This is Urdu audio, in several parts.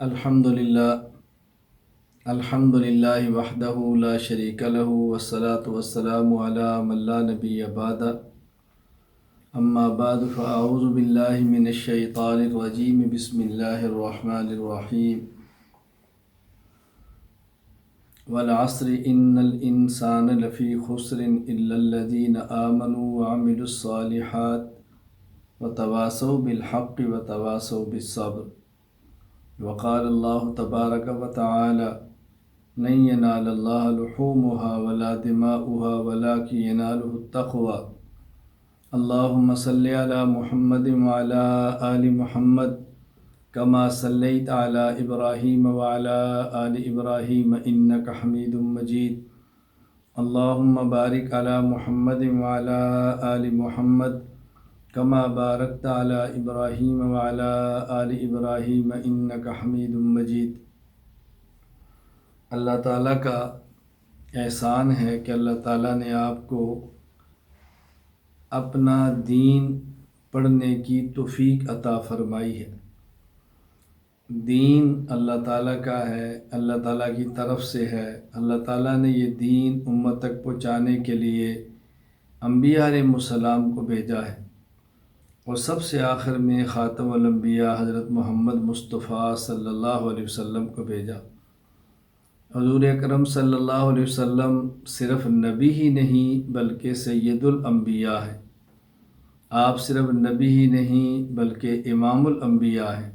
الحمد للہ وحدہ لا شریک لہ والصلاة والسلام علی من لا نبی بعد اما بعد فاعوذ باللہ من الشیطان الرجیم بسم اللہ الرحمن الرحیم والعصر ان الانسان لفی خسر الا الذین آمنوا وعملوا الصالحات وتواصوا بالحق وتواصوا بالصبر وقال اللہ تبارک وتعالی لن ینال اللہ لحومها ولا دماؤها ولكن ینالہ التقوی اللہم صلی علی محمد وعلی آل محمد کما صلیت علی ابراہیم وعلی آل ابراہیم انک حمید مجید اللہم بارک علی محمد وعلی آل محمد کما بارکت علی ابراہیم وعلی آل ابراہیم انک حمید مجید۔ اللہ تعالیٰ کا احسان ہے کہ اللہ تعالیٰ نے آپ کو اپنا دین پڑھنے کی توفیق عطا فرمائی ہے۔ دین اللہ تعالیٰ کا ہے، اللہ تعالیٰ کی طرف سے ہے۔ اللہ تعالیٰ نے یہ دین امت تک پہنچانے کے لیے انبیاء علیہ السلام کو بھیجا ہے، اور سب سے آخر میں خاتم الانبیاء حضرت محمد مصطفیٰ صلی اللہ علیہ وسلم کو بھیجا۔ حضور اکرم صلی اللہ علیہ وسلم صرف نبی ہی نہیں بلکہ سید الانبیاء ہیں۔ آپ صرف نبی ہی نہیں بلکہ امام الانبیاء ہیں۔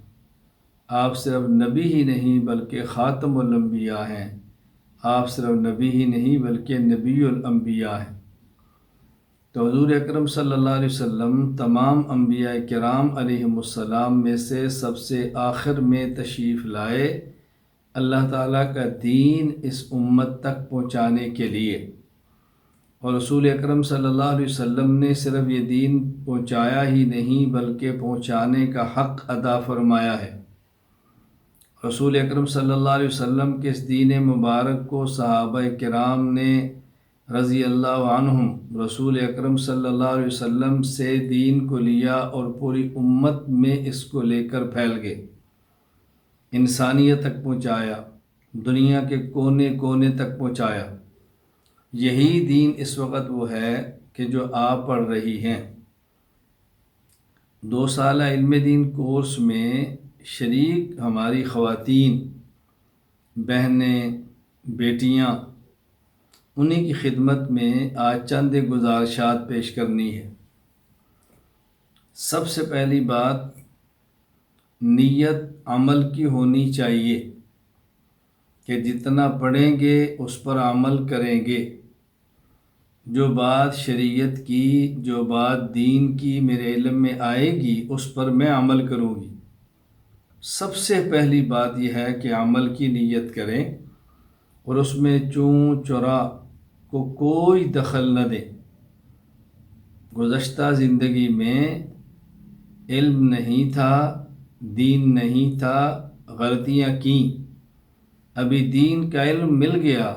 آپ صرف نبی ہی نہیں بلکہ خاتم الانبیاء ہیں۔ آپ صرف نبی ہی نہیں بلکہ نبی الانبیاء ہیں۔ تو حضور اکرم صلی اللہ علیہ وسلم تمام انبیاء کرام علیہم السلام میں سے سب سے آخر میں تشریف لائے، اللہ تعالیٰ کا دین اس امت تک پہنچانے کے لیے۔ اور رسول اکرم صلی اللہ علیہ وسلم نے صرف یہ دین پہنچایا ہی نہیں بلکہ پہنچانے کا حق ادا فرمایا ہے۔ رسول اکرم صلی اللہ علیہ وسلم کے اس دین مبارک کو صحابہ کرام نے رضی اللہ عنہم رسول اکرم صلی اللہ علیہ وسلم سے دین کو لیا اور پوری امت میں اس کو لے کر پھیل گئے، انسانیت تک پہنچایا، دنیا کے کونے کونے تک پہنچایا۔ یہی دین اس وقت وہ ہے کہ جو آپ پڑھ رہی ہیں۔ 2 سالہ علم دین کورس میں شریک ہماری خواتین، بہنیں، بیٹیاں، انہی کی خدمت میں آج چند گزارشات پیش کرنی ہے۔ سب سے پہلی بات، نیت عمل کی ہونی چاہیے کہ جتنا پڑھیں گے اس پر عمل کریں گے۔ جو بات شریعت کی، جو بات دین کی میرے علم میں آئے گی اس پر میں عمل کروں گی۔ سب سے پہلی بات یہ ہے کہ عمل کی نیت کریں اور اس میں چون چرا کو کوئی دخل نہ دیں۔ گزشتہ زندگی میں علم نہیں تھا، دین نہیں تھا، غلطیاں کیں۔ ابھی دین کا علم مل گیا،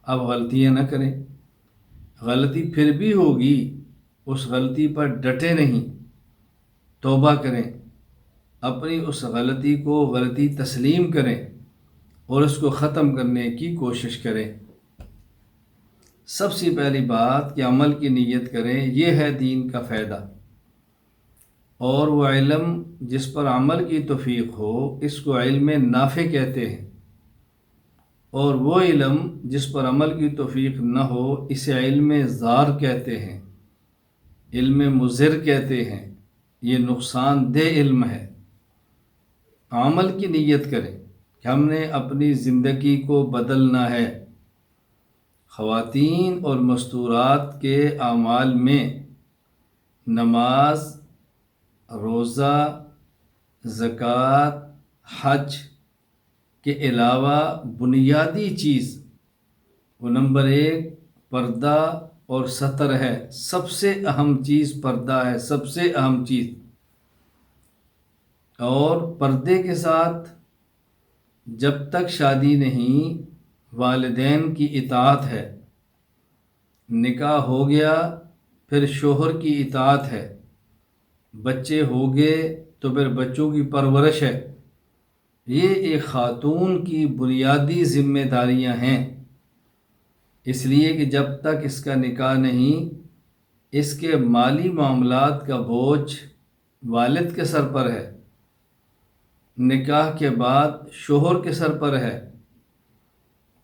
اب غلطیاں نہ کریں۔ غلطی پھر بھی ہوگی، اس غلطی پر ڈٹے نہیں، توبہ کریں، اپنی اس غلطی کو غلطی تسلیم کریں اور اس کو ختم کرنے کی کوشش کریں۔ سب سے پہلی بات کہ عمل کی نیت کریں، یہ ہے دین کا فائدہ۔ اور وہ علم جس پر عمل کی توفیق ہو اس کو علم نافع کہتے ہیں، اور وہ علم جس پر عمل کی توفیق نہ ہو اسے علم زار کہتے ہیں، علم مضر کہتے ہیں۔ یہ نقصان دہ علم ہے۔ عمل کی نیت کریں کہ ہم نے اپنی زندگی کو بدلنا ہے۔ خواتین اور مستورات کے اعمال میں نماز، روزہ، زکوٰۃ، حج کے علاوہ بنیادی چیز وہ نمبر 1 پردہ اور ستر ہے۔ سب سے اہم چیز پردہ ہے، سب سے اہم چیز۔ اور پردے کے ساتھ جب تک شادی نہیں والدین کی اطاعت ہے، نکاح ہو گیا پھر شوہر کی اطاعت ہے، بچے ہو گئے تو پھر بچوں کی پرورش ہے۔ یہ ایک خاتون کی بنیادی ذمہ داریاں ہیں، اس لیے کہ جب تک اس کا نکاح نہیں، اس کے مالی معاملات کا بوجھ والد کے سر پر ہے، نکاح کے بعد شوہر کے سر پر ہے،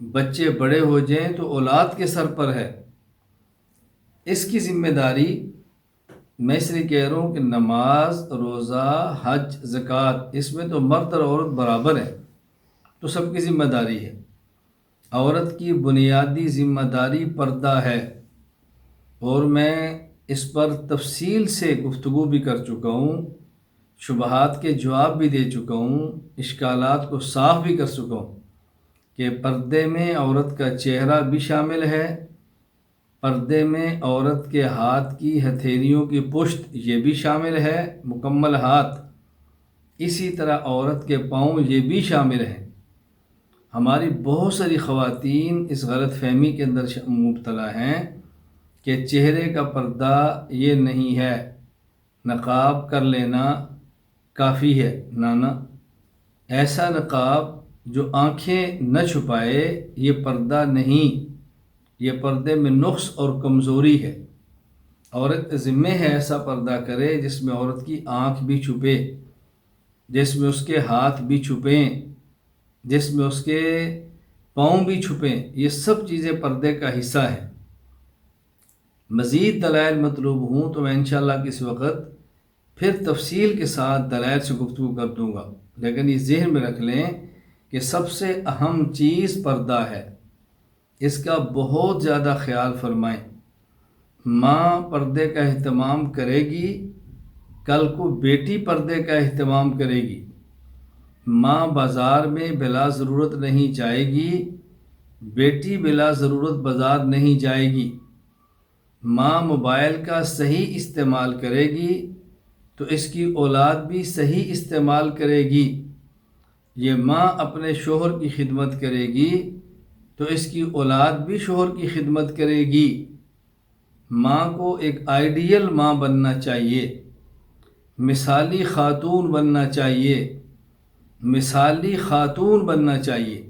بچے بڑے ہو جائیں تو اولاد کے سر پر ہے۔ اس کی ذمہ داری میں اس لیے کہہ رہا ہوں کہ نماز، روزہ، حج، زکوٰۃ، اس میں تو مرد اور عورت برابر ہیں، تو سب کی ذمہ داری ہے۔ عورت کی بنیادی ذمہ داری پردہ ہے، اور میں اس پر تفصیل سے گفتگو بھی کر چکا ہوں، شبہات کے جواب بھی دے چکا ہوں، اشکالات کو صاف بھی کر چکا ہوں کہ پردے میں عورت کا چہرہ بھی شامل ہے، پردے میں عورت کے ہاتھ کی ہتھیلیوں کی پشت یہ بھی شامل ہے، مکمل ہاتھ، اسی طرح عورت کے پاؤں یہ بھی شامل ہیں۔ ہماری بہت ساری خواتین اس غلط فہمی کے اندر مبتلا ہیں کہ چہرے کا پردہ یہ نہیں ہے، نقاب کر لینا کافی ہے۔ نانا، ایسا نقاب جو آنکھیں نہ چھپائے یہ پردہ نہیں، یہ پردے میں نقص اور کمزوری ہے۔ عورت کا ذمہ ہے ایسا پردہ کرے جس میں عورت کی آنکھ بھی چھپے، جس میں اس کے ہاتھ بھی چھپیں، جس میں اس کے پاؤں بھی چھپیں، یہ سب چیزیں پردے کا حصہ ہیں۔ مزید دلائل مطلوب ہوں تو میں انشاءاللہ کسی وقت پھر تفصیل کے ساتھ دلائل سے گفتگو کر دوں گا، لیکن یہ ذہن میں رکھ لیں کہ سب سے اہم چیز پردہ ہے، اس کا بہت زیادہ خیال فرمائیں۔ ماں پردے کا اہتمام کرے گی، کل کو بیٹی پردے کا اہتمام کرے گی۔ ماں بازار میں بلا ضرورت نہیں جائے گی، بیٹی بلا ضرورت بازار نہیں جائے گی۔ ماں موبائل کا صحیح استعمال کرے گی تو اس کی اولاد بھی صحیح استعمال کرے گی۔ یہ ماں اپنے شوہر کی خدمت کرے گی تو اس کی اولاد بھی شوہر کی خدمت کرے گی۔ ماں کو ایک آئیڈیل ماں بننا چاہیے، مثالی خاتون بننا چاہیے، مثالی خاتون بننا چاہیے۔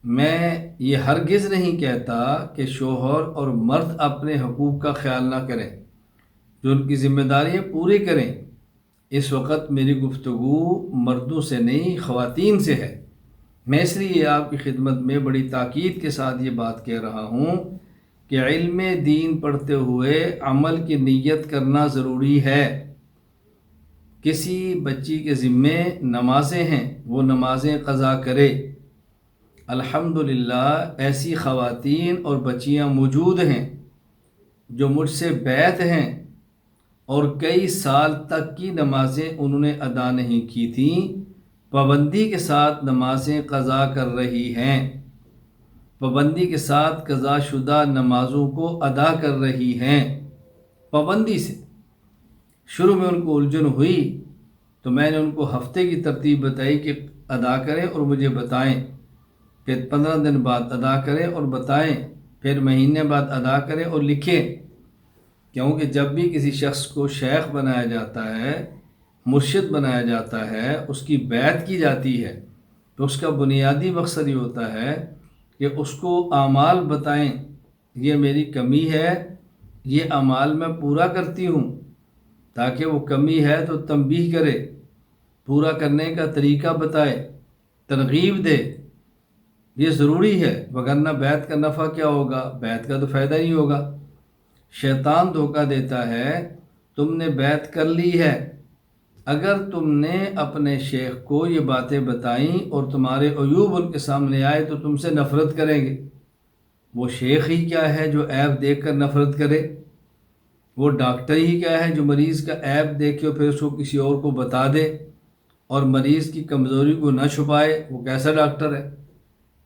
میں یہ ہرگز نہیں کہتا کہ شوہر اور مرد اپنے حقوق کا خیال نہ کریں، جو ان کی ذمہ داریاں پوری کریں۔ اس وقت میری گفتگو مردوں سے نہیں، خواتین سے ہے۔ میں اس لیے آپ کی خدمت میں بڑی تاکید کے ساتھ یہ بات کہہ رہا ہوں کہ علم دین پڑھتے ہوئے عمل کی نیت کرنا ضروری ہے۔ کسی بچی کے ذمے نمازیں ہیں، وہ نمازیں قضا کرے۔ الحمدللہ ایسی خواتین اور بچیاں موجود ہیں جو مجھ سے بیعت ہیں اور کئی سال تک کی نمازیں انہوں نے ادا نہیں کی تھیں، پابندی کے ساتھ نمازیں قضا کر رہی ہیں، پابندی کے ساتھ قضا شدہ نمازوں کو ادا کر رہی ہیں، پابندی سے۔ شروع میں ان کو الجھن ہوئی تو میں نے ان کو ہفتے کی ترتیب بتائی کہ ادا کریں اور مجھے بتائیں، پھر 15 دن بعد ادا کریں اور بتائیں، پھر مہینے بعد ادا کریں اور لکھیں۔ کیونکہ جب بھی کسی شخص کو شیخ بنایا جاتا ہے، مرشد بنایا جاتا ہے، اس کی بیعت کی جاتی ہے، تو اس کا بنیادی مقصد یہ ہوتا ہے کہ اس کو اعمال بتائیں، یہ میری کمی ہے، یہ اعمال میں پورا کرتی ہوں، تاکہ وہ کمی ہے تو تنبیہ کرے، پورا کرنے کا طریقہ بتائے، ترغیب دے۔ یہ ضروری ہے، وگرنہ بیعت کا نفع کیا ہوگا؟ بیعت کا تو فائدہ نہیں ہوگا۔ شیطان دھوکہ دیتا ہے، تم نے بیعت کر لی ہے، اگر تم نے اپنے شیخ کو یہ باتیں بتائیں اور تمہارے عیوب ان کے سامنے آئے تو تم سے نفرت کریں گے۔ وہ شیخ ہی کیا ہے جو عیب دیکھ کر نفرت کرے؟ وہ ڈاکٹر ہی کیا ہے جو مریض کا عیب دیکھے اور پھر اس کو کسی اور کو بتا دے اور مریض کی کمزوری کو نہ چھپائے؟ وہ کیسا ڈاکٹر ہے؟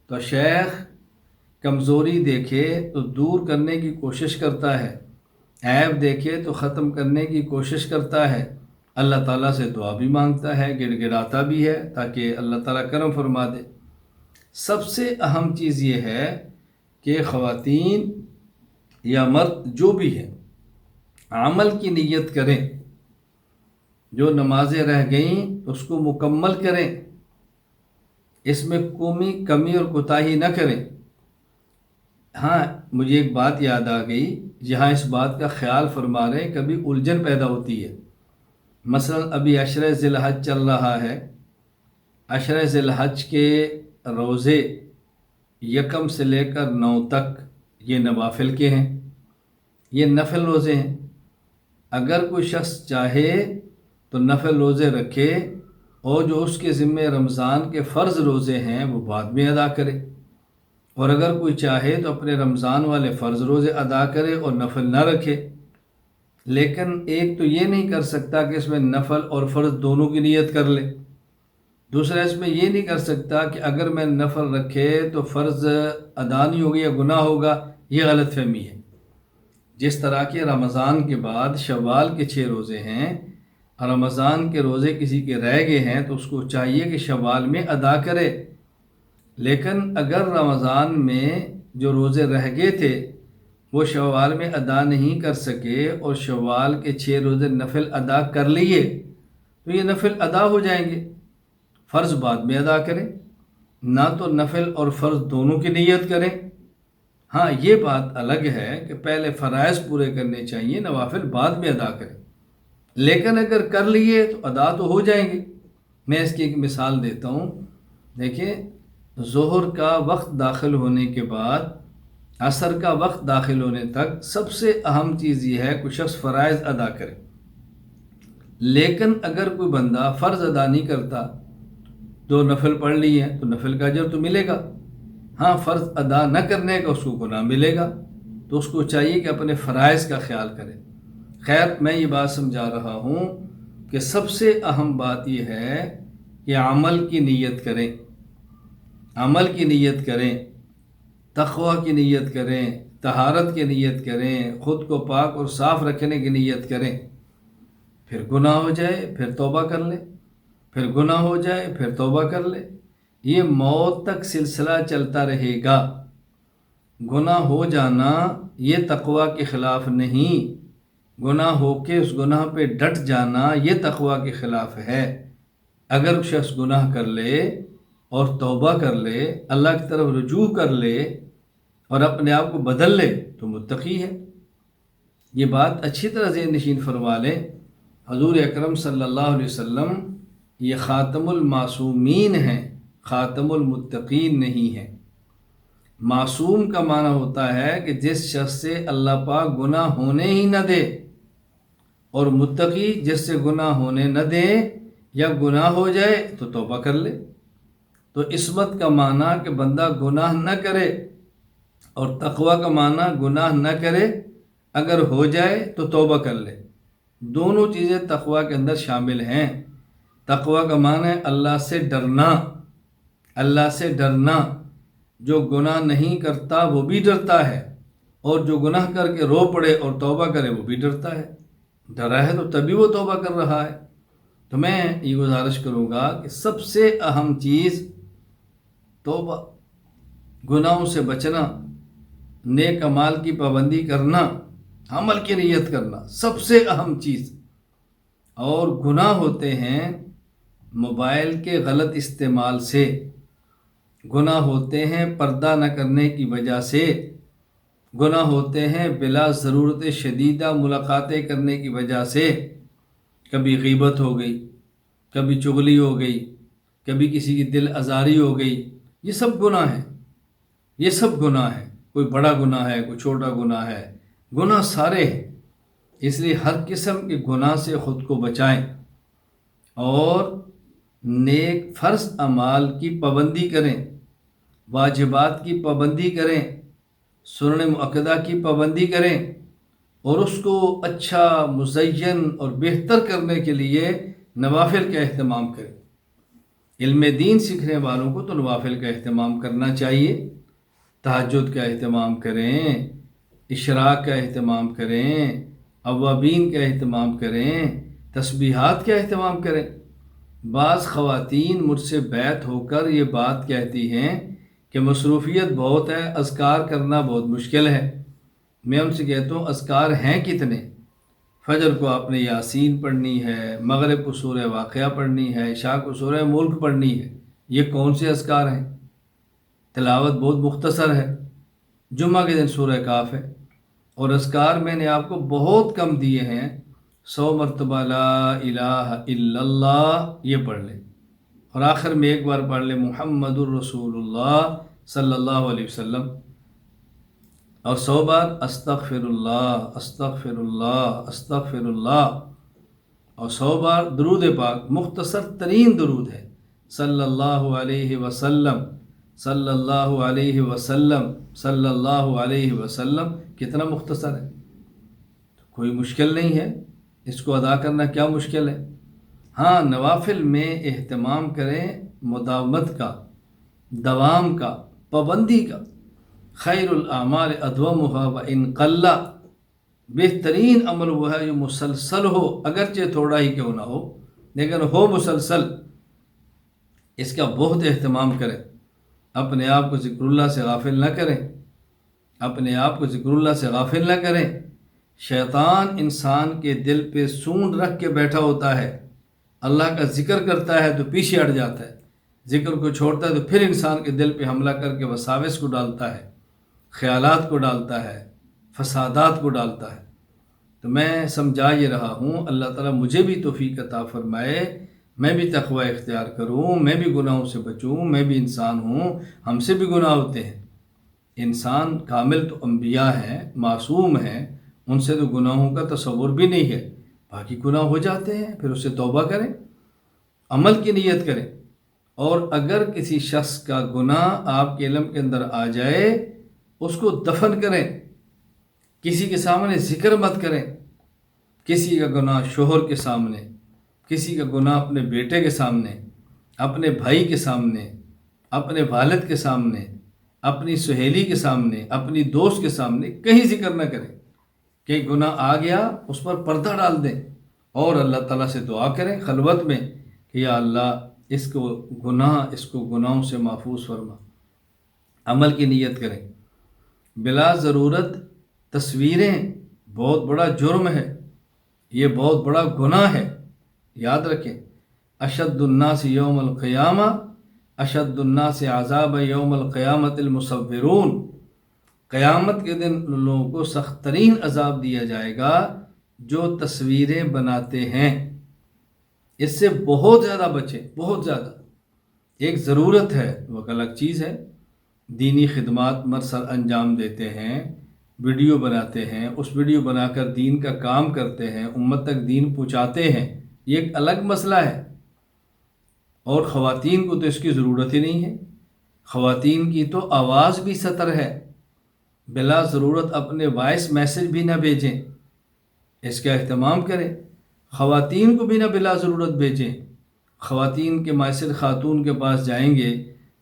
تو شیخ کمزوری دیکھے تو دور کرنے کی کوشش کرتا ہے، عیب دیکھے تو ختم کرنے کی کوشش کرتا ہے، اللہ تعالیٰ سے دعا بھی مانگتا ہے، گڑ گڑاتا بھی ہے تاکہ اللہ تعالیٰ کرم فرما دے۔ سب سے اہم چیز یہ ہے کہ خواتین یا مرد جو بھی ہیں عمل کی نیت کریں، جو نمازیں رہ گئیں اس کو مکمل کریں، اس میں کمی اور کوتاہی نہ کریں۔ ہاں، مجھے ایک بات یاد آ گئی، جہاں اس بات کا خیال فرما رہے ہیں، کبھی الجھن پیدا ہوتی ہے۔ مثلا ابھی عشرہ ذی الحج چل رہا ہے، عشرہ ذی الحج کے روزے یکم سے لے کر 9 تک یہ نوافل کے ہیں، یہ نفل روزے ہیں۔ اگر کوئی شخص چاہے تو نفل روزے رکھے، اور جو اس کے ذمے رمضان کے فرض روزے ہیں وہ بعد میں ادا کرے، اور اگر کوئی چاہے تو اپنے رمضان والے فرض روزے ادا کرے اور نفل نہ رکھے۔ لیکن ایک تو یہ نہیں کر سکتا کہ اس میں نفل اور فرض دونوں کی نیت کر لے، دوسرا اس میں یہ نہیں کر سکتا کہ اگر میں نفل رکھے تو فرض ادا نہیں ہوگا یا گناہ ہوگا، یہ غلط فہمی ہے۔ جس طرح کہ رمضان کے بعد شوال کے 6 روزے ہیں، رمضان کے روزے کسی کے رہ گئے ہیں تو اس کو چاہیے کہ شوال میں ادا کرے، لیکن اگر رمضان میں جو روزے رہ گئے تھے وہ شوال میں ادا نہیں کر سکے اور شوال کے 6 روزے نفل ادا کر لیے تو یہ نفل ادا ہو جائیں گے، فرض بعد میں ادا کریں، نہ تو نفل اور فرض دونوں کی نیت کریں۔ ہاں، یہ بات الگ ہے کہ پہلے فرائض پورے کرنے چاہیے، نوافل بعد میں ادا کریں، لیکن اگر کر لیے تو ادا تو ہو جائیں گے۔ میں اس کی ایک مثال دیتا ہوں۔ دیکھیں، ظہر کا وقت داخل ہونے کے بعد عصر کا وقت داخل ہونے تک سب سے اہم چیز یہ ہے کہ شخص فرائض ادا کرے، لیکن اگر کوئی بندہ فرض ادا نہیں کرتا، 2 نفل پڑھ لی ہیں تو نفل کا اجر تو ملے گا، ہاں فرض ادا نہ کرنے کا اس کو گناہ ملے گا، تو اس کو چاہیے کہ اپنے فرائض کا خیال کرے۔ خیر، میں یہ بات سمجھا رہا ہوں کہ سب سے اہم بات یہ ہے کہ عمل کی نیت کریں، عمل کی نیت کریں، تقوی کی نیت کریں، طہارت کی نیت کریں، خود کو پاک اور صاف رکھنے کی نیت کریں۔ پھر گناہ ہو جائے پھر توبہ کر لے، پھر گناہ ہو جائے پھر توبہ کر لے، یہ موت تک سلسلہ چلتا رہے گا۔ گناہ ہو جانا یہ تقوی کے خلاف نہیں، گناہ ہو کے اس گناہ پہ ڈٹ جانا یہ تقوی کے خلاف ہے۔ اگر شخص گناہ کر لے اور توبہ کر لے، اللہ کی طرف رجوع کر لے اور اپنے آپ کو بدل لے تو متقی ہے۔ یہ بات اچھی طرح ذہن نشین فرما لیں، حضور اکرم صلی اللہ علیہ وسلم یہ خاتم المعصومین ہیں، خاتم المتقین نہیں ہیں۔ معصوم کا معنی ہوتا ہے کہ جس شخص سے اللہ پاک گناہ ہونے ہی نہ دے، اور متقی جس سے گناہ ہونے نہ دے یا گناہ ہو جائے تو توبہ کر لے۔ تو عصمت کا معنی کہ بندہ گناہ نہ کرے، اور تقوی کا معنی گناہ نہ کرے، اگر ہو جائے تو توبہ کر لے۔ دونوں چیزیں تقوی کے اندر شامل ہیں۔ تقوی کا معنی ہے اللہ سے ڈرنا، اللہ سے ڈرنا۔ جو گناہ نہیں کرتا وہ بھی ڈرتا ہے، اور جو گناہ کر کے رو پڑے اور توبہ کرے وہ بھی ڈرتا ہے۔ ڈرا ہے تو تبھی وہ توبہ کر رہا ہے۔ تو میں یہ گزارش کروں گا کہ سب سے اہم چیز توبہ، گناہوں سے بچنا، نیک اعمال کی پابندی کرنا، عمل کی نیت کرنا، سب سے اہم چیز۔ اور گناہ ہوتے ہیں موبائل کے غلط استعمال سے، گناہ ہوتے ہیں پردہ نہ کرنے کی وجہ سے، گناہ ہوتے ہیں بلا ضرورت شدیدہ ملاقاتیں کرنے کی وجہ سے، کبھی غیبت ہو گئی، کبھی چغلی ہو گئی، کبھی کسی کی دل آزاری ہو گئی، یہ سب گناہ ہیں، یہ سب گناہ ہیں۔ کوئی بڑا گناہ ہے، کوئی چھوٹا گناہ ہے، گناہ سارے ہیں۔ اس لیے ہر قسم کے گناہ سے خود کو بچائیں، اور نیک فرض اعمال کی پابندی کریں، واجبات کی پابندی کریں، سنن مؤکدہ کی پابندی کریں، اور اس کو اچھا مزین اور بہتر کرنے کے لیے نوافل کا اہتمام کریں۔ علم دین سیکھنے والوں کو تو نوافل کا اہتمام کرنا چاہیے، تہجد کا اہتمام کریں، اشراق کا اہتمام کریں، اوابین کا اہتمام کریں، تسبیحات کا اہتمام کریں۔ بعض خواتین مجھ سے بیعت ہو کر یہ بات کہتی ہیں کہ مصروفیت بہت ہے، اذکار کرنا بہت مشکل ہے۔ میں ان سے کہتا ہوں اذکار ہیں کتنے؟ فجر کو آپ نے یاسین پڑھنی ہے، مغرب کو سورہ واقعہ پڑھنی ہے، عشاء کو سورہ ملک پڑھنی ہے، یہ کون سے اذکار ہیں؟ تلاوت بہت مختصر ہے، جمعہ کے دن سورہ کاف ہے، اور اذکار میں نے آپ کو بہت کم دیے ہیں، 100 مرتبہ لا الہ الا اللہ یہ پڑھ لیں، اور آخر میں ایک بار پڑھ لیں محمد الرسول اللہ صلی اللہ علیہ وسلم، اور 100 بار استغفر اللہ استغفر اللہ استغفر اللہ، اور 100 بار درود پاک، مختصر ترین درود ہے، صلی اللہ علیہ وسلم صلی اللہ علیہ وسلم صلی اللہ علیہ وسلم۔ کتنا مختصر ہے، کوئی مشکل نہیں ہے، اس کو ادا کرنا کیا مشکل ہے؟ ہاں، نوافل میں اہتمام کریں، مداومت کا، دوام کا، پابندی کا۔ خیر الاعمال ادومها وان قل، بہترین عمل وہ ہے جو مسلسل ہو، اگرچہ تھوڑا ہی کیوں نہ ہو لیکن ہو مسلسل، اس کا بہت اہتمام کریں۔ اپنے آپ کو ذکر اللہ سے غافل نہ کریں، اپنے آپ کو ذکر اللہ سے غافل نہ کریں۔ شیطان انسان کے دل پہ سونڈ رکھ کے بیٹھا ہوتا ہے، اللہ کا ذکر کرتا ہے تو پیچھے ہٹ جاتا ہے، ذکر کو چھوڑتا ہے تو پھر انسان کے دل پہ حملہ کر کے وساوس کو ڈالتا ہے، خیالات کو ڈالتا ہے، فسادات کو ڈالتا ہے۔ تو میں سمجھا یہ رہا ہوں، اللہ تعالیٰ مجھے بھی توفیق عطا فرمائے، میں بھی تقوی اختیار کروں، میں بھی گناہوں سے بچوں، میں بھی انسان ہوں، ہم سے بھی گناہ ہوتے ہیں۔ انسان کامل تو انبیاء ہیں، معصوم ہیں، ان سے تو گناہوں کا تصور بھی نہیں ہے، باقی گناہ ہو جاتے ہیں، پھر اس سے توبہ کریں، عمل کی نیت کریں، اور اگر کسی شخص کا گناہ آپ کے علم کے اندر آ جائے اس کو دفن کریں، کسی کے سامنے ذکر مت کریں۔ کسی کا گناہ شوہر کے سامنے، کسی کا گناہ اپنے بیٹے کے سامنے، اپنے بھائی کے سامنے، اپنے والد کے سامنے، اپنی سہیلی کے سامنے، اپنی دوست کے سامنے کہیں ذکر نہ کریں۔ کہ گناہ آ گیا اس پر پردہ ڈال دیں، اور اللہ تعالیٰ سے دعا کریں خلوت میں کہ یا اللہ اس کو گناہوں سے محفوظ فرما۔ عمل کی نیت کریں۔ بلا ضرورت تصویریں بہت بڑا جرم ہے، یہ بہت بڑا گناہ ہے، یاد رکھیں۔ اشد الناس یوم القیامہ، اشد الناس عذاب یوم القیامت المصورون، قیامت کے دن ان لوگوں کو سخت ترین عذاب دیا جائے گا جو تصویریں بناتے ہیں۔ اس سے بہت زیادہ بچیں، بہت زیادہ۔ ایک ضرورت ہے، وہ الگ چیز ہے، دینی خدمات مرسل انجام دیتے ہیں، ویڈیو بناتے ہیں، اس ویڈیو بنا کر دین کا کام کرتے ہیں، امت تک دین پہنچاتے ہیں، یہ ایک الگ مسئلہ ہے۔ اور خواتین کو تو اس کی ضرورت ہی نہیں ہے، خواتین کی تو آواز بھی سطر ہے، بلا ضرورت اپنے وائس میسج بھی نہ بھیجیں، اس کا اہتمام کریں۔ خواتین کو بھی نہ بلا ضرورت بھیجیں۔ خواتین کے میسج خاتون کے پاس جائیں گے،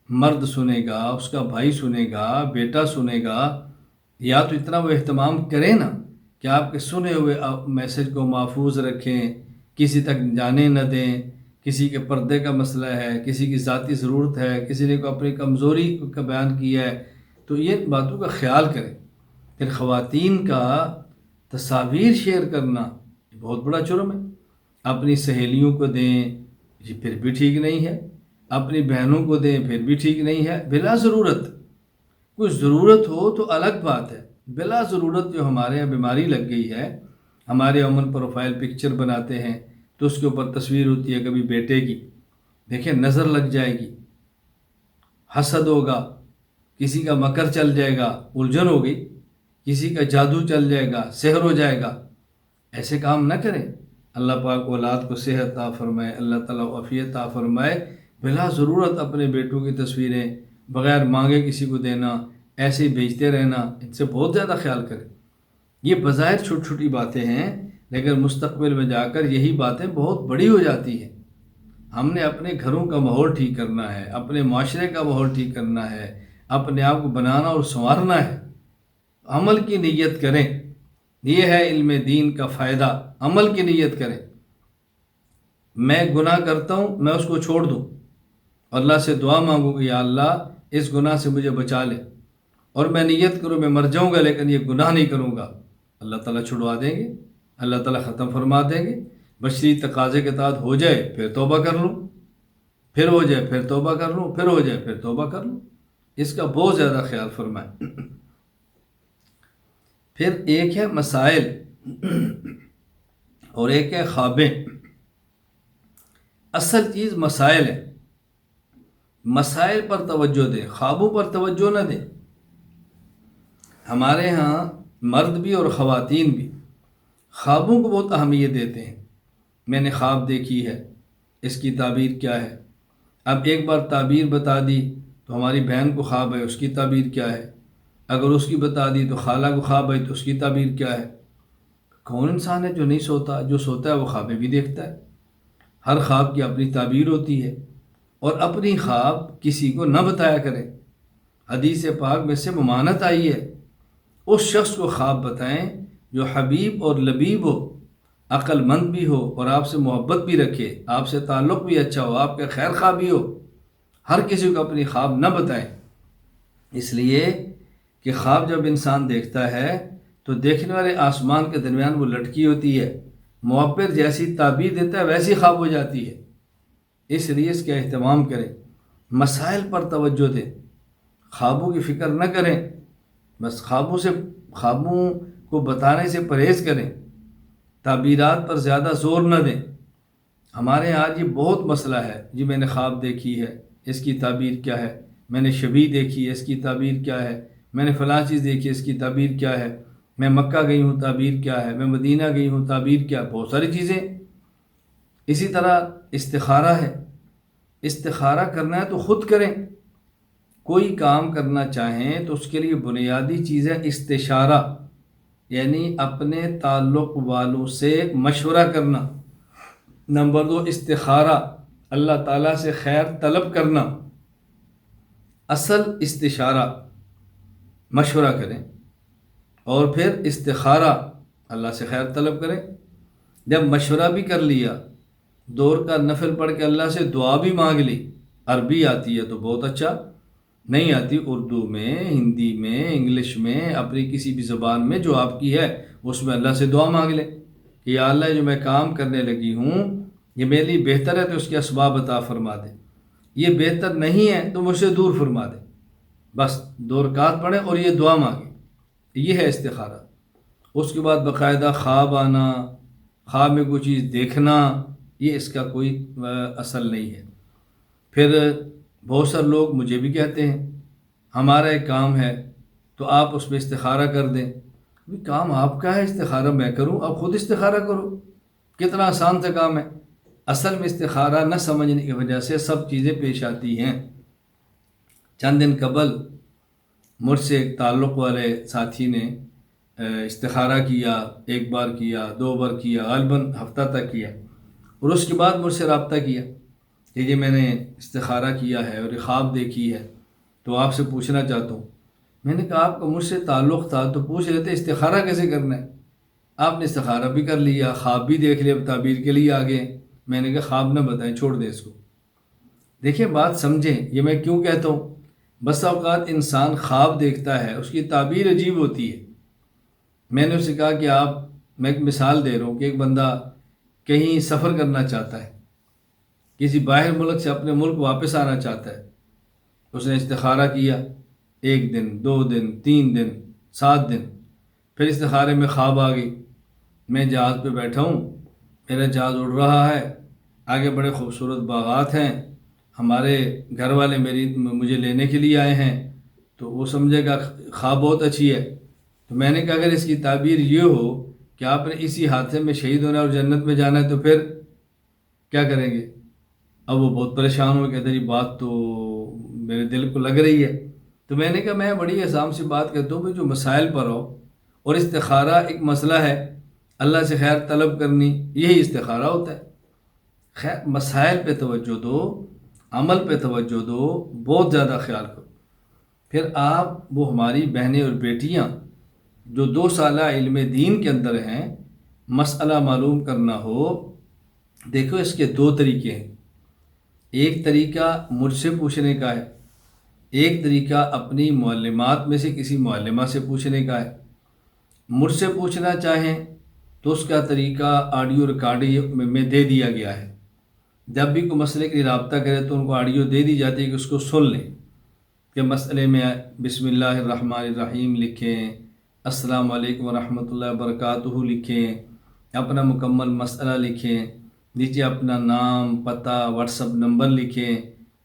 مرد سنے گا، اس کا بھائی سنے گا، بیٹا سنے گا، یا تو اتنا وہ اہتمام کریں نا کہ آپ کے سنے ہوئے میسج کو محفوظ رکھیں، کسی تک جانے نہ دیں۔ کسی کے پردے کا مسئلہ ہے، کسی کی ذاتی ضرورت ہے، کسی نے کو اپنی کمزوری کا بیان کیا ہے، تو یہ باتوں کا خیال کریں۔ پھر خواتین کا تصاویر شیئر کرنا بہت بڑا جرم ہے۔ اپنی سہیلیوں کو دیں، یہ پھر بھی ٹھیک نہیں ہے، اپنی بہنوں کو دیں، پھر بھی ٹھیک نہیں ہے۔ بلا ضرورت، کچھ ضرورت ہو تو الگ بات ہے، بلا ضرورت جو ہمارے یہاں بیماری لگ گئی ہے، ہمارے عموماً پروفائل پکچر بناتے ہیں تو اس کے اوپر تصویر ہوتی ہے کبھی بیٹے کی، دیکھیں نظر لگ جائے گی، حسد ہوگا، کسی کا مکر چل جائے گا، الجھن ہو گئی، کسی کا جادو چل جائے گا، سحر ہو جائے گا۔ ایسے کام نہ کریں۔ اللہ پاک اولاد کو صحت عطا فرمائے، اللہ تعالیٰ عافیت عطا فرمائے۔ بلا ضرورت اپنے بیٹوں کی تصویریں بغیر مانگے کسی کو دینا، ایسے ہی بھیجتے رہنا، ان سے بہت زیادہ خیال کریں۔ یہ بظاہر چھوٹی چھوٹی باتیں ہیں، لیکن مستقبل میں جا کر یہی باتیں بہت بڑی ہو جاتی ہیں۔ ہم نے اپنے گھروں کا ماحول ٹھیک کرنا ہے، اپنے معاشرے کا ماحول ٹھیک کرنا ہے، اپنے آپ کو بنانا اور سنوارنا ہے۔ عمل کی نیت کریں، یہ ہے علم دین کا فائدہ۔ عمل کی نیت کریں۔ میں گناہ کرتا ہوں، میں اس کو چھوڑ دوں، اللہ سے دعا مانگوں کہ یا اللہ اس گناہ سے مجھے بچا لے، اور میں نیت کروں میں مر جاؤں گا لیکن یہ گناہ نہیں کروں گا، اللہ تعالیٰ چھڑوا دیں گے، اللہ تعالیٰ ختم فرما دیں گے۔ بشری تقاضے کے تحت ہو جائے پھر توبہ کر لوں، پھر ہو جائے پھر توبہ کر لوں، پھر ہو جائے پھر توبہ کر لوں، اس کا بہت زیادہ خیال فرمائیں۔ پھر ایک ہے مسائل اور ایک ہے خوابیں۔ اصل چیز مسائل ہے، مسائل پر توجہ دیں، خوابوں پر توجہ نہ دیں۔ ہمارے ہاں مرد بھی اور خواتین بھی خوابوں کو بہت اہمیت دیتے ہیں۔ میں نے خواب دیکھی ہے، اس کی تعبیر کیا ہے؟ اب ایک بار تعبیر بتا دی تو ہماری بہن کو خواب ہے، اس کی تعبیر کیا ہے؟ اگر اس کی بتا دی تو خالہ کو خواب ہے تو اس کی تعبیر کیا ہے؟ کون انسان ہے جو نہیں سوتا؟ جو سوتا ہے وہ خوابیں بھی دیکھتا ہے۔ ہر خواب کی اپنی تعبیر ہوتی ہے، اور اپنی خواب کسی کو نہ بتایا کریں۔ حدیث پاک میں سے ممانعت آئی ہے، اس شخص کو خواب بتائیں جو حبیب اور لبیب ہو، عقل مند بھی ہو اور آپ سے محبت بھی رکھے، آپ سے تعلق بھی اچھا ہو، آپ کا خیر خواہ بھی ہو۔ ہر کسی کو اپنی خواب نہ بتائیں، اس لیے کہ خواب جب انسان دیکھتا ہے تو دیکھنے والے آسمان کے درمیان وہ لٹکی ہوتی ہے، معبر جیسی تعبیر دیتا ہے ویسی خواب ہو جاتی ہے۔ اس لیے اس کا اہتمام کریں، مسائل پر توجہ دیں، خوابوں کی فکر نہ کریں، بس خوابوں کو بتانے سے پرہیز کریں، تعبیرات پر زیادہ زور نہ دیں۔ ہمارے یہاں آج یہ بہت مسئلہ ہے، جی میں نے خواب دیکھی ہے، اس کی تعبیر کیا ہے؟ میں نے شبیہ دیکھی ہے، اس کی تعبیر کیا ہے؟ میں نے فلاں چیز دیکھی ہے، اس کی تعبیر کیا ہے؟ میں مکہ گئی ہوں، تعبیر کیا ہے؟ میں مدینہ گئی ہوں، تعبیر کیا ہے؟ بہت ساری چیزیں۔ اسی طرح استخارہ ہے، استخارہ کرنا ہے تو خود کریں۔ کوئی کام کرنا چاہیں تو اس کے لیے بنیادی چیز ہے استشارہ، یعنی اپنے تعلق والوں سے مشورہ کرنا۔ نمبر 2 استخارہ، اللہ تعالیٰ سے خیر طلب کرنا۔ اصل استشارہ، مشورہ کریں، اور پھر استخارہ، اللہ سے خیر طلب کریں۔ جب مشورہ بھی کر لیا، دور کا نفل پڑھ کے اللہ سے دعا بھی مانگ لی، عربی آتی ہے تو بہت اچھا، نہیں آتی اردو میں، ہندی میں، انگلش میں، اپنی کسی بھی زبان میں جو آپ کی ہے اس میں اللہ سے دعا مانگ لیں کہ یا اللہ جو میں کام کرنے لگی ہوں یہ میرے لیے بہتر ہے تو اس کے اسباب عطا فرما دے، یہ بہتر نہیں ہے تو مجھ سے دور فرما دے۔ بس 2 رکعت پڑھیں اور یہ دعا مانگیں، یہ ہے استخارہ۔ اس کے بعد باقاعدہ خواب آنا، خواب میں کوئی چیز دیکھنا، یہ اس کا کوئی اصل نہیں ہے۔ پھر بہت سارے لوگ مجھے بھی کہتے ہیں ہمارا ایک کام ہے تو آپ اس میں استخارہ کر دیں۔ کام آپ کا ہے، استخارہ میں کروں؟ آپ خود استخارہ کرو، کتنا آسان سا کام ہے۔ اصل میں استخارہ نہ سمجھنے کی وجہ سے سب چیزیں پیش آتی ہیں۔ چند دن قبل مجھ سے ایک تعلق والے ساتھی نے استخارہ کیا، 1 بار کیا، 2 بار کیا، غالباً ہفتہ تک کیا، اور اس کے بعد مجھ سے رابطہ کیا کہ یہ میں نے استخارہ کیا ہے اور یہ خواب دیکھی ہے تو آپ سے پوچھنا چاہتا ہوں۔ میں نے کہا آپ کا مجھ سے تعلق تھا تو پوچھ لیتے استخارہ کیسے کرنا ہے؟ آپ نے استخارہ بھی کر لیا، خواب بھی دیکھ لیا، تعبیر کے لیے آگے۔ میں نے کہا خواب نہ بتائیں، چھوڑ دیں اس کو۔ دیکھیں بات سمجھیں، یہ میں کیوں کہتا ہوں؟ بس اوقات انسان خواب دیکھتا ہے، اس کی تعبیر عجیب ہوتی ہے۔ میں نے اسے کہا کہ میں ایک مثال دے رہا ہوں کہ ایک بندہ کہیں سفر کرنا چاہتا ہے، کسی باہر ملک سے اپنے ملک واپس آنا چاہتا ہے، اس نے استخارہ کیا 1 دن، 2 دن، 3 دن، 7 دن، پھر استخارے میں خواب آ گئی، میں جہاز پہ بیٹھا ہوں، میرا جہاز اڑ رہا ہے، آگے بڑے خوبصورت باغات ہیں، ہمارے گھر والے مجھے لینے کے لیے آئے ہیں، تو وہ سمجھے گا خواب بہت اچھی ہے۔ تو میں نے کہا اگر اس کی تعبیر یہ ہو کہ آپ نے اسی حادثے میں شہید ہونا اور جنت میں جانا ہے تو پھر کیا کریں گے؟ اب وہ بہت پریشان ہو، کہتے جی بات تو میرے دل کو لگ رہی ہے۔ تو میں نے کہا میں بڑی آسان سی بات کہتا ہوں کہ جو مسائل پر ہو، اور استخارہ ایک مسئلہ ہے، اللہ سے خیر طلب کرنی، یہی استخارہ ہوتا ہے۔ خیر مسائل پہ توجہ دو، عمل پہ توجہ دو، بہت زیادہ خیال کرو۔ پھر وہ ہماری بہنیں اور بیٹیاں جو 2 سالہ علم دین کے اندر ہیں، مسئلہ معلوم کرنا ہو، دیکھو اس کے 2 طریقے ہیں۔ ایک طریقہ مجھ سے پوچھنے کا ہے، ایک طریقہ اپنی معلمات میں سے کسی معلمہ سے پوچھنے کا ہے۔ مجھ سے پوچھنا چاہیں تو اس کا طریقہ آڈیو ریکارڈنگ میں دے دیا گیا ہے، جب بھی کوئی مسئلے کے لیے رابطہ کرے تو ان کو آڈیو دے دی جاتی ہے کہ اس کو سن لیں، کہ مسئلے میں بسم اللہ الرحمن الرحیم لکھیں، السلام علیکم ورحمۃ اللہ وبرکاتہ لکھیں، اپنا مکمل مسئلہ لکھیں، نیچے اپنا نام، پتہ، واٹس ایپ نمبر لکھیں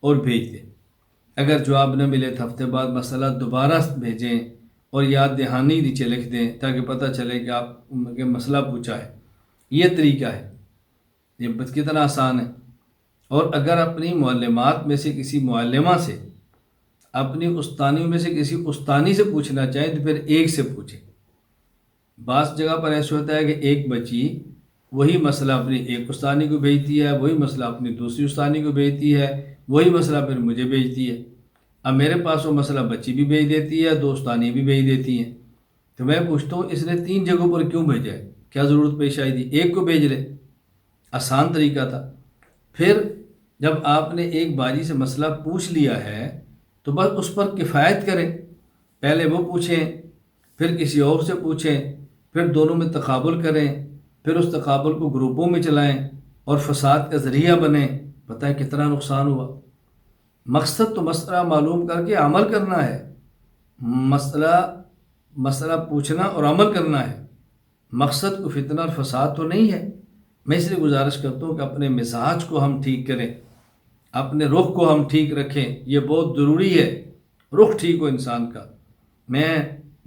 اور بھیج دیں۔ اگر جواب نہ ملے تو ہفتے بعد مسئلہ دوبارہ بھیجیں اور یاد دہانی نیچے لکھ دیں تاکہ پتہ چلے کہ آپ کے مسئلہ پوچھا ہے۔ یہ طریقہ ہے، یہ کتنا آسان ہے۔ اور اگر اپنی معلمات میں سے کسی معلمہ سے، اپنی استانیوں میں سے کسی استانی سے پوچھنا چاہیں تو پھر ایک سے پوچھیں۔ بعض جگہ پر ایسا ہوتا ہے کہ ایک بچی وہی مسئلہ اپنی ایک استانی کو بھیجتی ہے، وہی مسئلہ اپنی دوسری استانی کو بھیجتی ہے، وہی مسئلہ پھر مجھے بھیجتی ہے۔ اب میرے پاس وہ مسئلہ بچی بھی بھیج دیتی ہے، دو استانی بھی بھیج دیتی ہیں، تو میں پوچھتا ہوں اس نے 3 جگہوں پر کیوں بھیجا ہے؟ کیا ضرورت پیش آئی تھی؟ ایک کو بھیج لے، آسان طریقہ تھا۔ پھر جب آپ نے ایک باجی سے مسئلہ پوچھ لیا ہے تو بس اس پر کفایت کریں، پہلے وہ پوچھیں، پھر کسی اور سے پوچھیں، پھر دونوں میں تقابل کریں، پھر اس تقابل کو گروپوں میں چلائیں اور فساد کا ذریعہ بنیں۔ پتہ ہے کتنا نقصان ہوا۔ مقصد تو مسئلہ معلوم کر کے عمل کرنا ہے، مسئلہ پوچھنا اور عمل کرنا ہے، مقصد کو فتنہ اور فساد تو نہیں ہے۔ میں اس لیے گزارش کرتا ہوں کہ اپنے مزاج کو ہم ٹھیک کریں، اپنے رخ کو ہم ٹھیک رکھیں، یہ بہت ضروری ہے، رخ ٹھیک ہو انسان کا۔ میں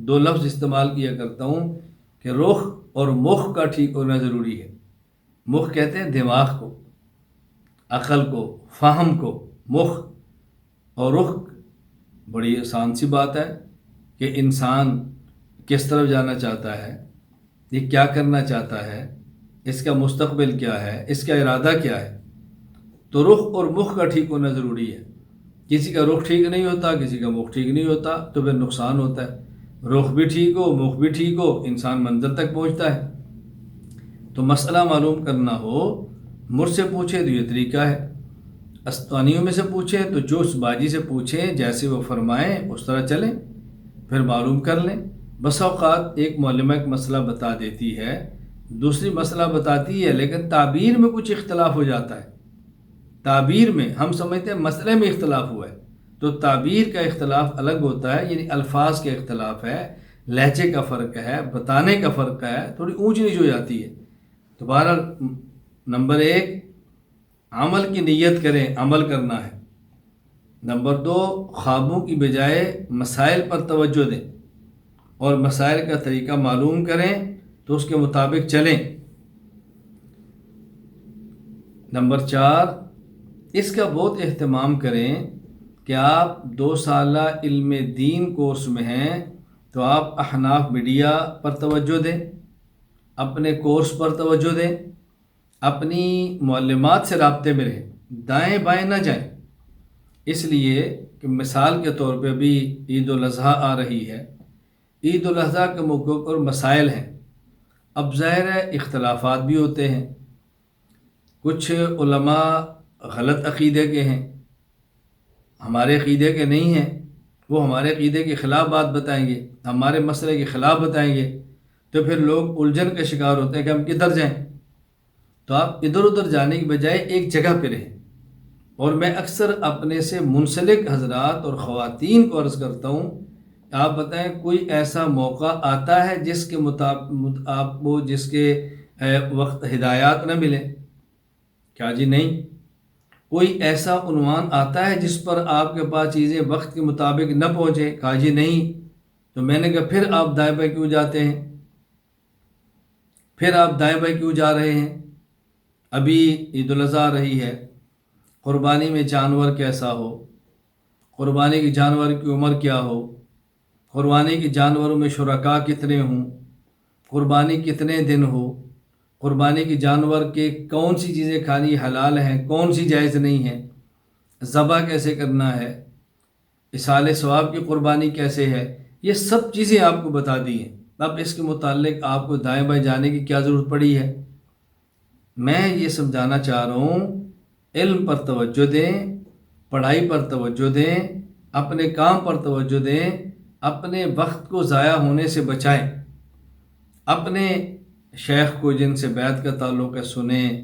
2 لفظ استعمال کیا کرتا ہوں کہ رخ اور مخ کا ٹھیک ہونا ضروری ہے۔ مخ کہتے ہیں دماغ کو، عقل کو، فہم کو، مخ، اور رخ بڑی آسان سی بات ہے کہ انسان کس طرف جانا چاہتا ہے، یہ کیا کرنا چاہتا ہے، اس کا مستقبل کیا ہے، اس کا ارادہ کیا ہے۔ تو رخ اور مخ کا ٹھیک ہونا ضروری ہے۔ کسی کا رخ ٹھیک نہیں ہوتا، کسی کا مخ ٹھیک نہیں ہوتا تو پھر نقصان ہوتا ہے۔ رخ بھی ٹھیک ہو، مخ بھی ٹھیک ہو، انسان منزل تک پہنچتا ہے۔ تو مسئلہ معلوم کرنا ہو، مجھ سے پوچھے تو یہ طریقہ ہے، استانیوں میں سے پوچھیں تو جو اس باجی سے پوچھیں، جیسے وہ فرمائیں اس طرح چلیں، پھر معلوم کر لیں۔ بس اوقات ایک معلمہ ایک مسئلہ بتا دیتی ہے، دوسری مسئلہ بتاتی ہے، لیکن تعبیر میں کچھ اختلاف ہو جاتا ہے۔ تعبیر میں ہم سمجھتے ہیں مسئلے میں اختلاف ہوا ہے، تو تعبیر کا اختلاف الگ ہوتا ہے، یعنی الفاظ کا اختلاف ہے، لہجے کا فرق ہے، بتانے کا فرق ہے، تھوڑی اونچ نیچ ہو جاتی ہے۔ تو بہرحال نمبر 1 عمل کی نیت کریں، عمل کرنا ہے۔ نمبر 2 خوابوں کی بجائے مسائل پر توجہ دیں اور مسائل کا طریقہ معلوم کریں تو اس کے مطابق چلیں۔ نمبر 4 اس کا بہت اہتمام کریں کہ آپ 2 سالہ علم دین کورس میں ہیں تو آپ احناف میڈیا پر توجہ دیں، اپنے کورس پر توجہ دیں، اپنی معلمات سے رابطے میں رہیں، دائیں بائیں نہ جائیں۔ اس لیے کہ مثال کے طور پہ بھی عید الاضحیٰ آ رہی ہے، عید الاضحیٰ کے موقع پر مسائل ہیں۔ اب ظاہر ہے اختلافات بھی ہوتے ہیں، کچھ علماء غلط عقیدے کے ہیں، ہمارے عقیدے کے نہیں ہیں، وہ ہمارے عقیدے کے خلاف بات بتائیں گے، ہمارے مسئلے کے خلاف بتائیں گے، تو پھر لوگ الجھن کا شکار ہوتے ہیں کہ ہم کدھر جائیں۔ تو آپ ادھر ادھر جانے کی بجائے ایک جگہ پہ رہیں۔ اور میں اکثر اپنے سے منسلک حضرات اور خواتین کو عرض کرتا ہوں، آپ بتائیں کوئی ایسا موقع آتا ہے جس کے مطابق آپ کو جس کے وقت ہدایات نہ ملیں؟ کیا جی نہیں؟ کوئی ایسا عنوان آتا ہے جس پر آپ کے پاس چیزیں وقت کے مطابق نہ پہنچے؟ کہا جی نہیں۔ تو میں نے کہا پھر آپ دائیں بائیں کیوں جاتے ہیں؟ پھر آپ دائیں بائیں کیوں جا رہے ہیں؟ ابھی عید الاضحیٰ رہی ہے، قربانی میں جانور کیسا ہو، قربانی کے جانور کی عمر کیا ہو، قربانی کے جانوروں میں شرکاء کتنے ہوں، قربانی کتنے دن ہو، قربانی کے جانور کے کون سی چیزیں کھانی حلال ہیں، کون سی جائز نہیں ہیں، ذبح کیسے کرنا ہے، اصال ثواب کی قربانی کیسے ہے، یہ سب چیزیں آپ کو بتا دی ہیں۔ اب اس کے متعلق آپ کو دائیں بائیں جانے کی کیا ضرورت پڑی ہے؟ میں یہ سمجھانا چاہ رہا ہوں، علم پر توجہ دیں، پڑھائی پر توجہ دیں، اپنے کام پر توجہ دیں، اپنے وقت کو ضائع ہونے سے بچائیں، اپنے شیخ کو جن سے بیعت کا تعلق ہے سنیں،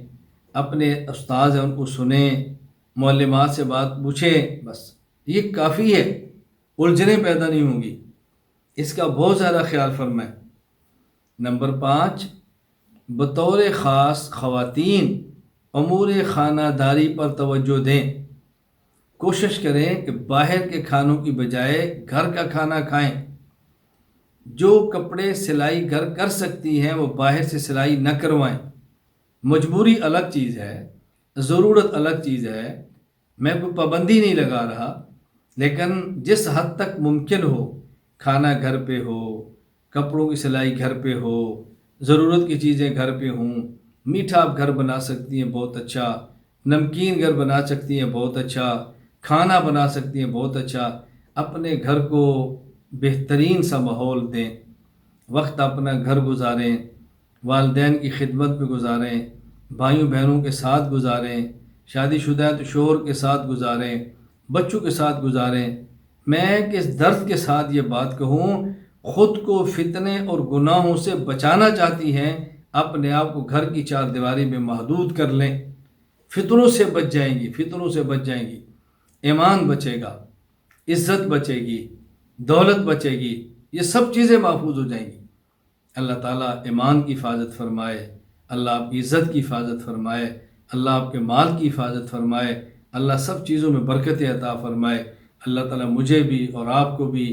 اپنے استاذ ہیں ان کو سنیں، معلمات سے بات پوچھیں، بس یہ کافی ہے، الجھنیں پیدا نہیں ہوں گی۔ اس کا بہت زیادہ خیال فرمائیں۔ نمبر 5، بطور خاص خواتین امور خانہ داری پر توجہ دیں۔ کوشش کریں کہ باہر کے کھانوں کی بجائے گھر کا کھانا کھائیں۔ جو کپڑے سلائی گھر کر سکتی ہیں وہ باہر سے سلائی نہ کروائیں۔ مجبوری الگ چیز ہے، ضرورت الگ چیز ہے، میں کوئی پابندی نہیں لگا رہا، لیکن جس حد تک ممکن ہو کھانا گھر پہ ہو، کپڑوں کی سلائی گھر پہ ہو، ضرورت کی چیزیں گھر پہ ہوں، میٹھا آپ گھر بنا سکتی ہیں بہت اچھا، نمکین گھر بنا سکتی ہیں بہت اچھا، کھانا بنا سکتی ہیں بہت اچھا۔ اپنے گھر کو بہترین سا ماحول دیں، وقت اپنا گھر گزاریں، والدین کی خدمت پہ گزاریں، بھائیوں بہنوں کے ساتھ گزاریں، شادی شدہ ہیں تو شوہر کے ساتھ گزاریں، بچوں کے ساتھ گزاریں۔ میں کس درد کے ساتھ یہ بات کہوں، خود کو فتنے اور گناہوں سے بچانا چاہتی ہیں، اپنے آپ کو گھر کی چار دیواری میں محدود کر لیں، فتنوں سے بچ جائیں گی، فتنوں سے بچ جائیں گی، ایمان بچے گا، عزت بچے گی، دولت بچے گی، یہ سب چیزیں محفوظ ہو جائیں گی۔ اللہ تعالیٰ ایمان کی حفاظت فرمائے، اللہ آپ کی عزت کی حفاظت فرمائے، اللہ آپ کے مال کی حفاظت فرمائے، اللہ سب چیزوں میں برکت عطا فرمائے۔ اللہ تعالیٰ مجھے بھی اور آپ کو بھی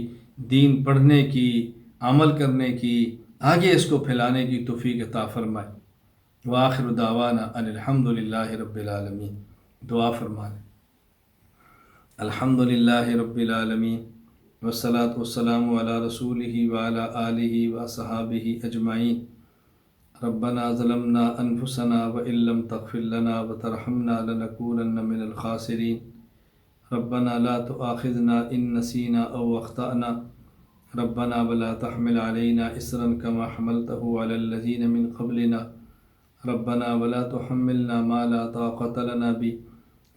دین پڑھنے کی، عمل کرنے کی، آگے اس کو پھیلانے کی توفیق عطا فرمائے۔ وآخر دعوانا ان الحمد للہ رب العالمین۔ دعا فرمائیں۔ الحمد للہ رب العالمین والصلاة والسلام علی رسولہ وعلی آلہ وصحابہ اجمعین۔ ربنا ظلمنا انفسنا وإن لم تغفر لنا وترحمنا لنكونن من الخاسرین۔ ربنا لا تؤاخذنا ان نسینا او اخطأنا، ربنا ولا تحمل علينا إصرا كما حملته على الذين من قبلنا، ربنا ولا تحملنا ما لا طاقة لنا به،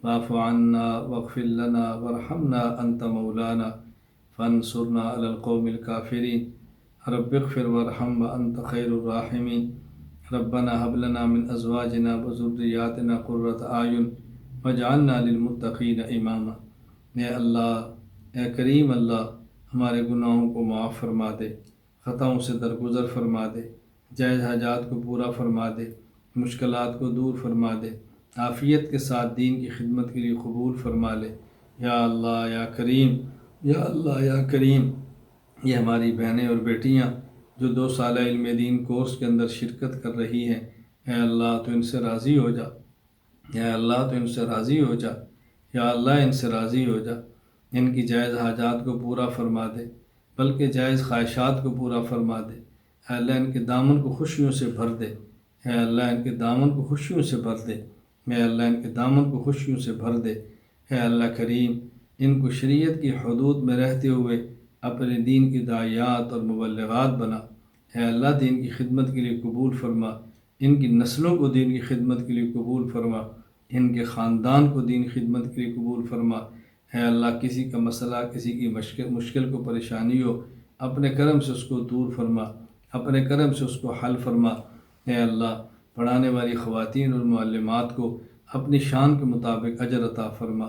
واعف عنا واغفر لنا وارحمنا أنت مولانا فانصرنا على القوم الكافرين، رب اغفر وارحم وأنت خير الراحمين، ربنا هب لنا من أزواجنا وذرياتنا قرة أعين واجعلنا للمتقين إماما۔ اے اللہ، اے کریم اللہ، ہمارے گناہوں کو معاف فرما دے، خطاؤں سے درگزر فرما دے، جائز حاجات کو پورا فرما دے، مشکلات کو دور فرما دے، عافیت کے ساتھ دین کی خدمت کے لیے قبول فرما لے۔ یا اللہ یا کریم، یا اللہ یا کریم، یہ ہماری بہنیں اور بیٹیاں جو 2 سالہ علم دین کورس کے اندر شرکت کر رہی ہیں، اے اللہ تو ان سے راضی ہو جا، یا اللہ تو ان سے راضی ہو جا، یا اللہ ان سے راضی ہو جا، ان کی جائز حاجات کو پورا فرما دے، بلکہ جائز خواہشات کو پورا فرما دے۔ اے اللہ ان کے دامن کو خوشیوں سے بھر دے، اے اللہ ان کے دامن کو خوشیوں سے بھر دے، اے اللہ ان کے دامن کو خوشیوں سے بھر دے۔ اے اللہ کریم، ان کو شریعت کی حدود میں رہتے ہوئے اپنے دین کی داعیات اور مبلغات بنا۔ اے اللہ دین کی خدمت کے لیے قبول فرما، ان کی نسلوں کو دین کی خدمت کے لیے قبول فرما، ان کے خاندان کو دین خدمت کے لیے قبول فرما۔ اے اللہ کسی کا مسئلہ، کسی کی مشکل کو پریشانی ہو، اپنے کرم سے اس کو دور فرما، اپنے کرم سے اس کو حل فرما۔ اے اللہ پڑھانے والی خواتین اور معلمات کو اپنی شان کے مطابق اجر عطا فرما۔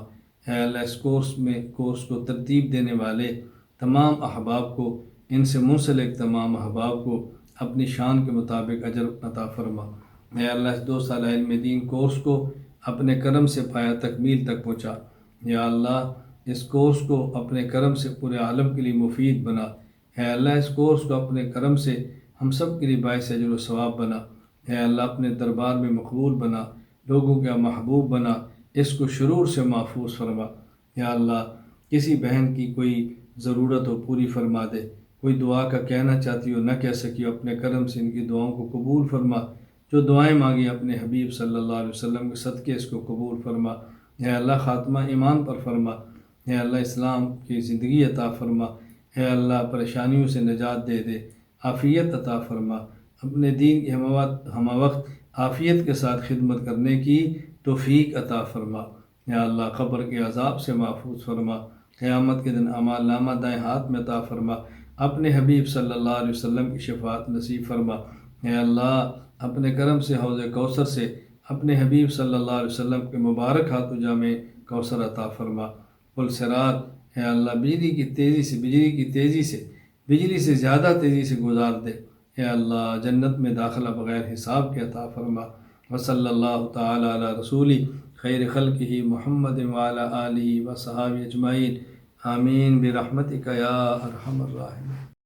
اے اللہ اس کورس کو ترتیب دینے والے تمام احباب کو، ان سے منسلک تمام احباب کو اپنی شان کے مطابق اجر عطا فرما۔ اے اللہ اس 2 سالہ علم دین کورس کو اپنے کرم سے پایا تکمیل تک پہنچا۔ یا اللہ اس کورس کو اپنے کرم سے پورے عالم کے لیے مفید بنا۔ اے اللہ اس کورس کو اپنے کرم سے ہم سب کے لیے باعث اجر و ثواب بنا۔ اے اللہ اپنے دربار میں مقبول بنا، لوگوں کا محبوب بنا، اس کو شرور سے محفوظ فرما۔ یا اللہ کسی بہن کی کوئی ضرورت ہو پوری فرما دے، کوئی دعا کا کہنا چاہتی ہو نہ کہہ سکی ہو، اپنے کرم سے ان کی دعاؤں کو قبول فرما۔ جو دعائیں مانگی اپنے حبیب صلی اللہ علیہ وسلم کے صدقے اس کو قبول فرما۔ اے اللہ خاتمہ ایمان پر فرما۔ اے اللہ اسلام کی زندگی عطا فرما۔ اے اللہ پریشانیوں سے نجات دے دے، عافیت عطا فرما، اپنے دین کی ہم وقت عافیت کے ساتھ خدمت کرنے کی توفیق عطا فرما۔ یا اللہ قبر کے عذاب سے محفوظ فرما، قیامت کے دن اعمال نامہ دائیں ہاتھ میں عطا فرما، اپنے حبیب صلی اللہ علیہ وسلم کی شفاعت نصیب فرما۔ اے اللہ اپنے کرم سے حوض کوثر سے اپنے حبیب صلی اللہ علیہ وسلم کے مبارک ہاتھوں جامع کوثر عطا فرما۔ پل صراط اے اللہ بجلی سے زیادہ تیزی سے گزار دے۔ اے اللہ جنت میں داخلہ بغیر حساب کے عطا فرما۔ وصلی اللہ تعالی علی رسولی خیر خلقہ محمد وعلی آلہ وصحابہ اجمعین، آمین برحمتک یا ارحم الراحمین۔